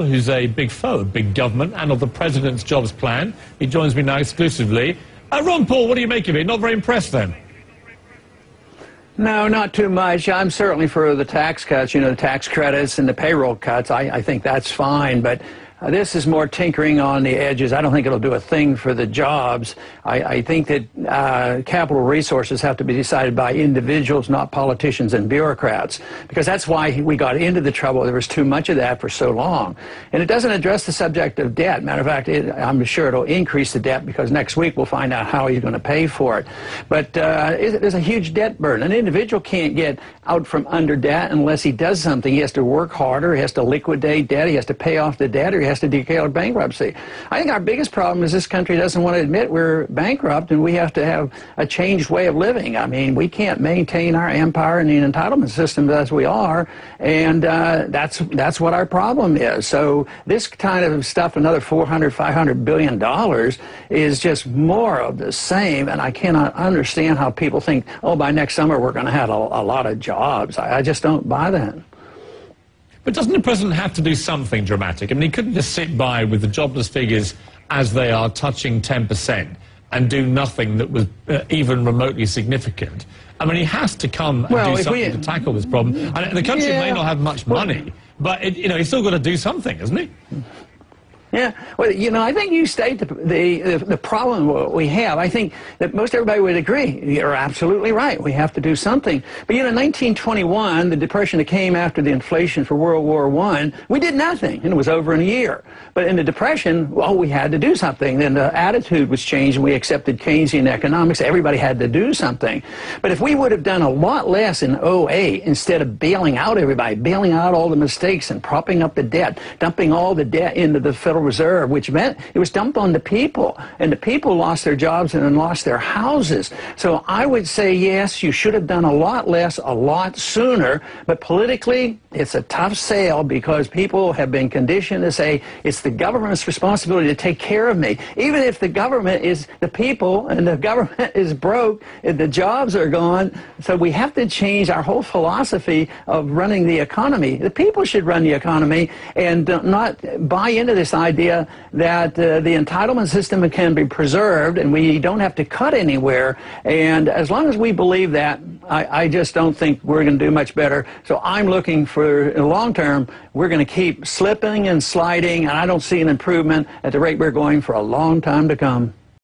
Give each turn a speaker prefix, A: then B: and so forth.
A: who's a big foe of big government and of the president's jobs plan. He joins me now exclusively. Ron Paul, what do you make of it? Not very impressed then?
B: No, not too much. I'm certainly for the tax cuts, you know, the tax credits and the payroll cuts. I think that's fine, but this is more tinkering on the edges. I don't think it'll do a thing for the jobs. I think that capital resources have to be decided by individuals, not politicians and bureaucrats, because that's why we got into the trouble. There was too much of that for so long. And it doesn't address the subject of debt. Matter of fact, I'm sure it'll increase the debt, because next week we'll find out how he's going to pay for it. But there's a huge debt burden. An individual can't get out from under debt unless he does something. He has to work harder. He has to liquidate debt. He has to pay off the debt, or he has to declare bankruptcy. I think our biggest problem is this country doesn't want to admit we're bankrupt, and we have to have a changed way of living. I mean, we can't maintain our empire and the entitlement system as we are, and that's what our problem is. So this kind of stuff, another $400–500 billion, is just more of the same, and I cannot understand how people think, oh, by next summer we're going to have a lot of jobs. I just don't buy that.
A: But doesn't the president have to do something dramatic? I mean, he couldn't just sit by with the jobless figures as they are touching 10% and do nothing that was even remotely significant. I mean, he has to come and do something to tackle this problem. And the country may not have much money, but he's still got to do something, hasn't he?
B: Yeah, well, you know, I think you state the problem we have. I think that most everybody would agree. You're absolutely right. We have to do something. But, you know, in 1921, the depression that came after the inflation for World War I, we did nothing, and it was over in a year. But in the depression, well, we had to do something. Then the attitude was changed, and we accepted Keynesian economics. Everybody had to do something. But if we would have done a lot less in '08, instead of bailing out everybody, bailing out all the mistakes and propping up the debt, dumping all the debt into the Federal Reserve, which meant it was dumped on the people, and the people lost their jobs and then lost their houses. So I would say, yes, you should have done a lot less, a lot sooner, but politically, it's a tough sale, because people have been conditioned to say, it's the government's responsibility to take care of me. Even if the government is the people, and the government is broke, and the jobs are gone. So we have to change our whole philosophy of running the economy. The people should run the economy, and not buy into this idea that the entitlement system can be preserved and we don't have to cut anywhere. And as long as we believe that, I just don't think we're going to do much better. So I'm looking for, in the long term, we're going to keep slipping and sliding, and I don't see an improvement at the rate we're going for a long time to come.